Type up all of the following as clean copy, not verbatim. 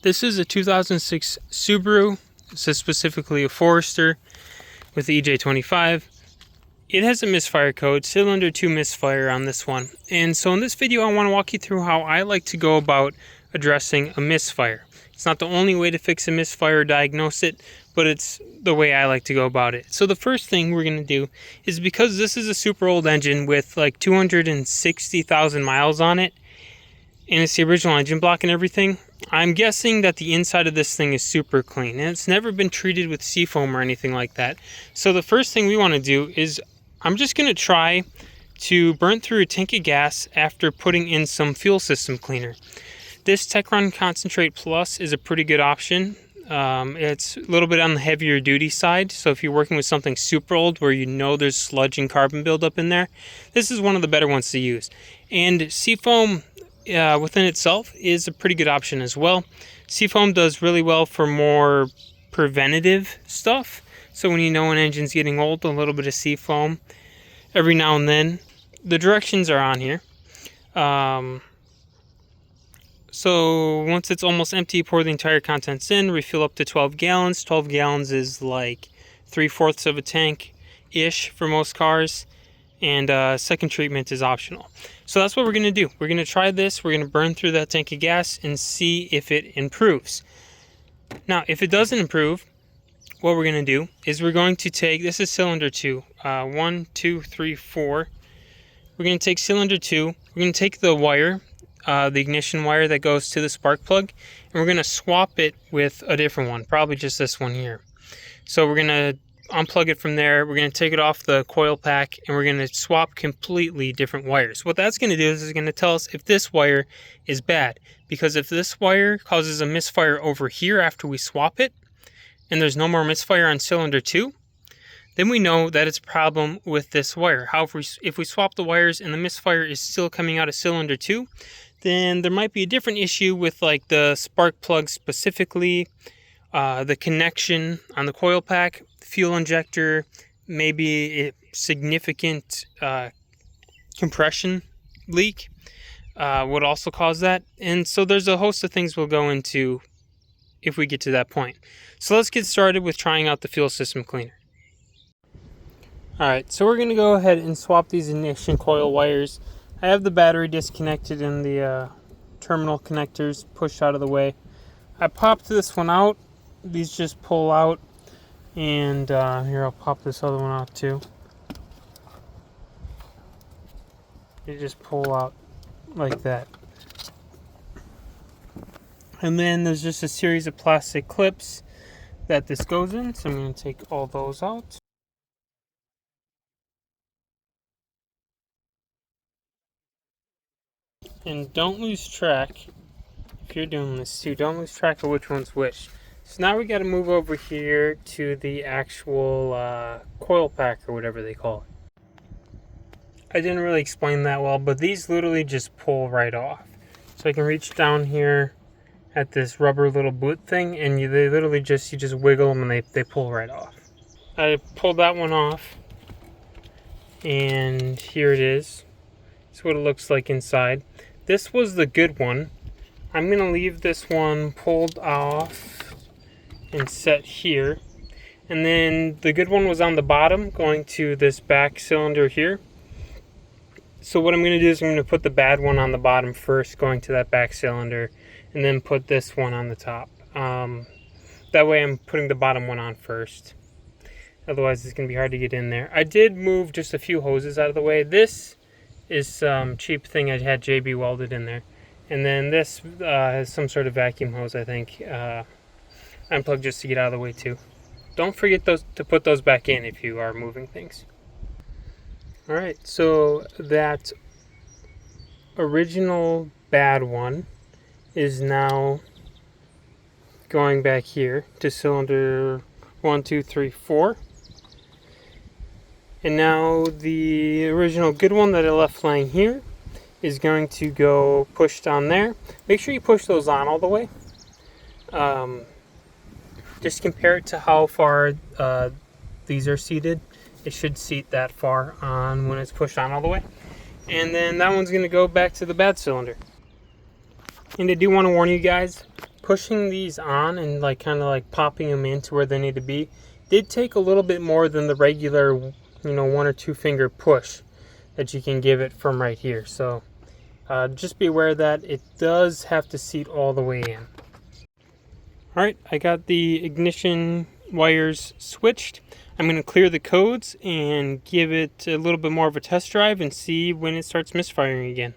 This is a 2006 Subaru. This is specifically a Forester with the EJ25. It has a misfire code, cylinder 2 misfire on this one. And so in this video, I want to walk you through how I like to go about addressing a misfire. It's not the only way to fix a misfire or diagnose it, but it's the way I like to go about it. So the first thing we're going to do is, because this is a super old engine with like 260,000 miles on it, and it's the original engine block and everything, I'm guessing that the inside of this thing is super clean, and it's never been treated with Seafoam or anything like that. So the first thing we want to do is, I'm just going to try to burn through a tank of gas after putting in some fuel system cleaner. This Techron Concentrate Plus is a pretty good option. It's a little bit on the heavier duty side, so if you're working with something super old where you know there's sludge and carbon buildup in there, this is one of the better ones to use. And Seafoam within itself is a pretty good option as well. Seafoam does really well for more preventative stuff. So when you know an engine's getting old, a little bit of Seafoam every now and then. The directions are on here. So once it's almost empty, pour the entire contents in, refill up to 12 gallons. 12 gallons is like 3/4 of a tank-ish for most cars. And second treatment is optional. So that's what we're going to do. We're going to try this. We're going to burn through that tank of gas and see if it improves. Now, if it doesn't improve, what we're going to do is we're going to take, this is cylinder 2, 1, 2, 3, 4. We're going to take cylinder 2. We're going to take the wire, the ignition wire that goes to the spark plug, and we're going to swap it with a different one, probably just this one here. So we're going to unplug it from there. We're going to take it off the coil pack, and we're going to swap completely different wires. What that's going to do is it's going to tell us if this wire is bad, because if this wire causes a misfire over here after we swap it, and there's no more misfire on cylinder 2, then we know that it's a problem with this wire. However, if we swap the wires and the misfire is still coming out of cylinder 2, then there might be a different issue with like the spark plug specifically, the connection on the coil pack, fuel injector, maybe a significant compression leak would also cause that. And so there's a host of things we'll go into if we get to that point. So let's get started with trying out the fuel system cleaner. Alright, so we're going to go ahead and swap these ignition coil wires. I have the battery disconnected and the terminal connectors pushed out of the way. I popped this one out. These just pull out. And here, I'll pop this other one out too. They just pull out like that. And then there's just a series of plastic clips that this goes in. So I'm going to take all those out. And don't lose track, if you're doing this too, don't lose track of which one's which. So now we got to move over here to the actual coil pack or whatever they call it. I didn't really explain that well, but these literally just pull right off. So I can reach down here at this rubber little boot thing, and they literally just, you just wiggle them and they pull right off. I pulled that one off, and here it is. That's what it looks like inside. This was the good one. I'm going to leave this one pulled off and set here. And then the good one was on the bottom going to this back cylinder here. So what I'm going to do is I'm going to put the bad one on the bottom first, going to that back cylinder, and then put this one on the top. That way I'm putting the bottom one on first. Otherwise it's going to be hard to get in there. I did move just a few hoses out of the way. This is some cheap thing I had JB welded in there. And then this has some sort of vacuum hose, I think. Unplugged just to get out of the way too. Don't forget to put those back in if you are moving things. Alright, so that original bad one is now going back here to cylinder 1, 2, 3, 4. And now the original good one that I left laying here is going to go push down there. Make sure you push those on all the way. Just compare it to how far these are seated. It should seat that far on when it's pushed on all the way. And then that one's going to go back to the bad cylinder. And I do want to warn you guys, pushing these on and like kind of like popping them into where they need to be did take a little bit more than the regular, you know, 1 or 2 finger push that you can give it from right here. So just be aware that it does have to seat all the way in. Alright, I got the ignition wires switched. I'm going to clear the codes and give it a little bit more of a test drive and see when it starts misfiring again.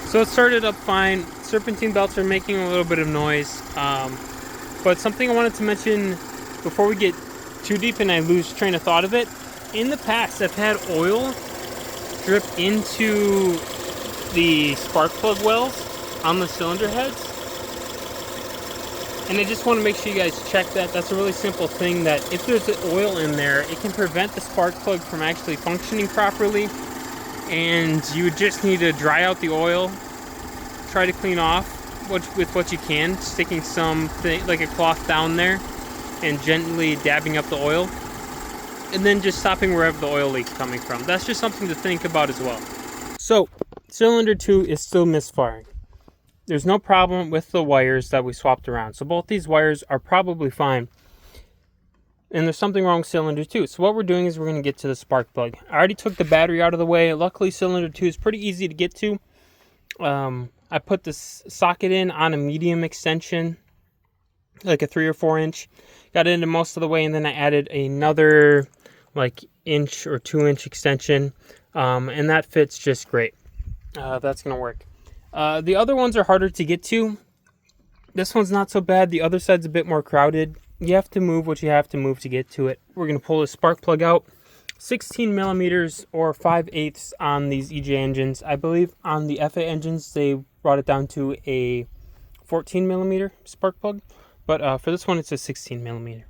So it started up fine. Serpentine belts are making a little bit of noise. But something I wanted to mention before we get too deep and I lose train of thought of it. In the past, I've had oil drip into the spark plug wells on the cylinder heads. And I just want to make sure you guys check that. That's a really simple thing, that if there's oil in there, it can prevent the spark plug from actually functioning properly. And you would just need to dry out the oil, try to clean off with what you can, sticking something like a cloth down there and gently dabbing up the oil, and then just stopping wherever the oil leak's coming from. That's just something to think about as well. So cylinder 2 is still misfiring. There's no problem with the wires that we swapped around, so both these wires are probably fine. And there's something wrong with cylinder 2. So what we're doing is we're going to get to the spark plug. I already took the battery out of the way. Luckily, cylinder 2 is pretty easy to get to. I put this socket in on a medium extension, like a 3 or 4 inch. Got it into most of the way, and then I added another like 1 or 2 inch extension, and that fits just great. That's going to work. The other ones are harder to get to. This one's not so bad. The other side's a bit more crowded. You have to move what you have to move to get to it. We're going to pull the spark plug out. 16 millimeters or 5/8 on these EJ engines. I believe on the FA engines they brought it down to a 14 millimeter spark plug, but for this one it's a 16 millimeter.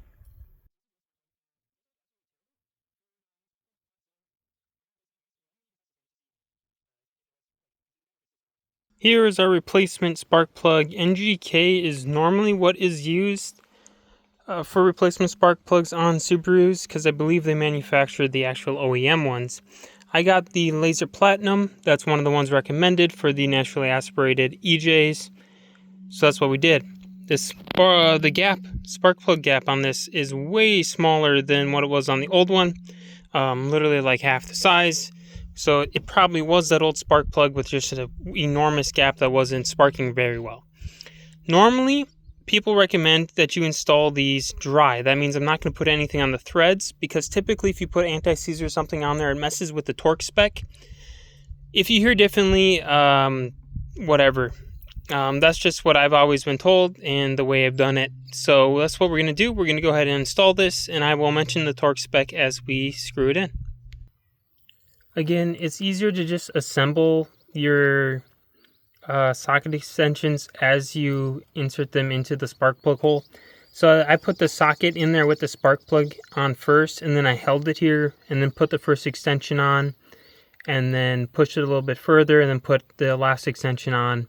Here is our replacement spark plug. NGK is normally what is used for replacement spark plugs on Subarus, because I believe they manufacture the actual OEM ones. I got the Laser Platinum. That's one of the ones recommended for the naturally aspirated EJs. So that's what we did. This the spark plug gap on this is way smaller than what it was on the old one. Literally like half the size. So it probably was that old spark plug with just an enormous gap that wasn't sparking very well. Normally, people recommend that you install these dry. That means I'm not going to put anything on the threads, because typically if you put anti-seize or something on there, it messes with the torque spec. If you hear differently, whatever. That's just what I've always been told and the way I've done it. So that's what we're going to do. We're going to go ahead and install this, and I will mention the torque spec as we screw it in. Again, it's easier to just assemble your socket extensions as you insert them into the spark plug hole. So I put the socket in there with the spark plug on first, and then I held it here and then put the first extension on, and then pushed it a little bit further and then put the last extension on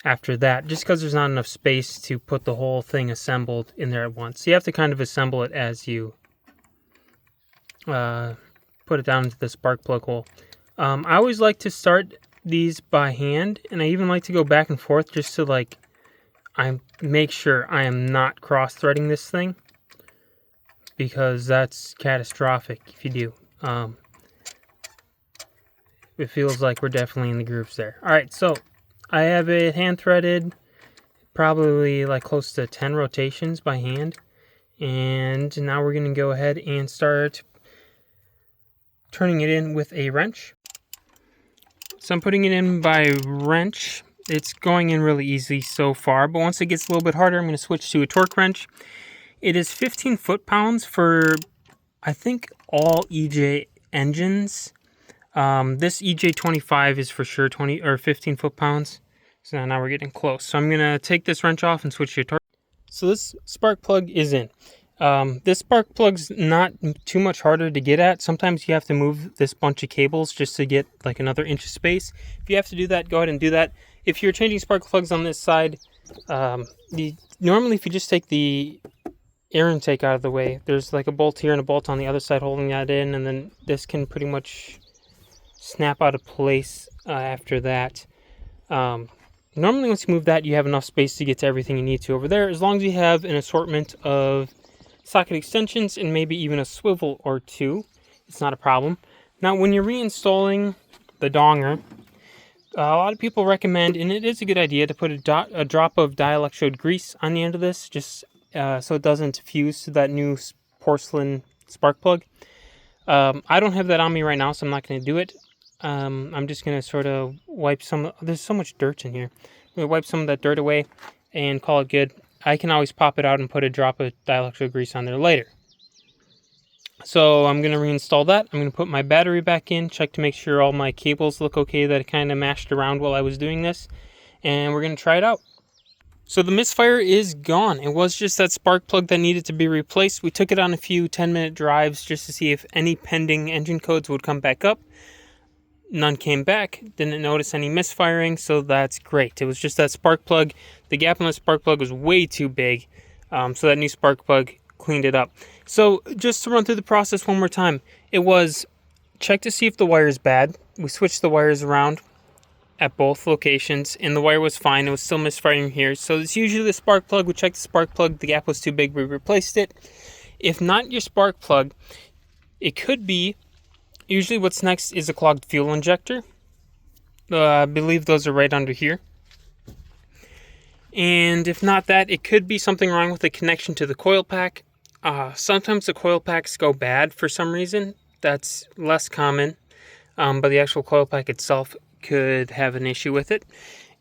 after that, just because there's not enough space to put the whole thing assembled in there at once. So you have to kind of assemble it as you put it down into the spark plug hole. I always like to start these by hand, and I even like to go back and forth just to I make sure I am not cross threading this thing, because that's catastrophic if you do. It feels like we're definitely in the grooves there. Alright, so I have it hand threaded, probably like close to 10 rotations by hand, and now we're going to go ahead and start turning it in with a wrench. So I'm putting it in by wrench. It's going in really easy so far, but once it gets a little bit harder, I'm going to switch to a torque wrench. It is 15 foot-pounds for, I think, all EJ engines. This EJ25 is for sure 20 or 15 foot-pounds. So now we're getting close. So I'm going to take this wrench off and switch to a torque. So this spark plug is in. This spark plug's not too much harder to get at. Sometimes you have to move this bunch of cables just to get like another inch of space. If you have to do that, go ahead and do that. If you're changing spark plugs on this side, normally if you just take the air intake out of the way, there's like a bolt here and a bolt on the other side holding that in, and then this can pretty much snap out of place after that. Normally once you move that, you have enough space to get to everything you need to over there, as long as you have an assortment of socket extensions and maybe even a swivel or two. It's not a problem. Now when you're reinstalling the donger, a lot of people recommend, and it is a good idea, to put a drop of dielectrode grease on the end of this, just so it doesn't fuse to that new porcelain spark plug. I don't have that on me right now, so I'm not going to do it. I'm just going to sort of wipe some, there's so much dirt in here. I'm going to wipe some of that dirt away and call it good. I can always pop it out and put a drop of dielectrode grease on there later. So I'm going to reinstall that. I'm going to put my battery back in, check to make sure all my cables look okay that I kind of mashed around while I was doing this. And we're going to try it out. So the Misfire is gone. It was just that spark plug that needed to be replaced. We took it on a few 10-minute drives just to see if any pending engine codes would come back up. None came back. Didn't notice any misfiring, so that's great. It was just that spark plug. The gap in the spark plug was way too big, so that new spark plug cleaned it up. So just to run through the process one more time, it was check to see if the wire is bad. We switched the wires around at both locations, and the wire was fine. It was still misfiring here. So it's usually the spark plug. We checked the spark plug. The gap was too big. We replaced it. If not your spark plug, it could be, usually what's next is a clogged fuel injector. I believe those are right under here. And if not that, it could be something wrong with the connection to the coil pack. Sometimes the coil packs go bad for some reason. That's less common, but the actual coil pack itself could have an issue with it.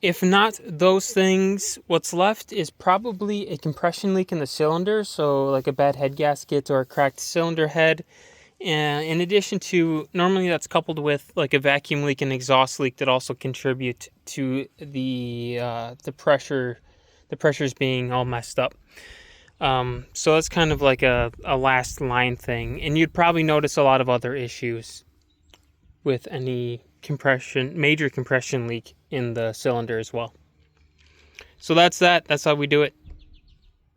If not those things, what's left is probably a compression leak in the cylinder, so like a bad head gasket or a cracked cylinder head. And in addition to, normally that's coupled with like a vacuum leak and exhaust leak that also contribute to the pressures being all messed up. So that's kind of like a last line thing, and you'd probably notice a lot of other issues with any major compression leak in the cylinder as well. So that's how we do it.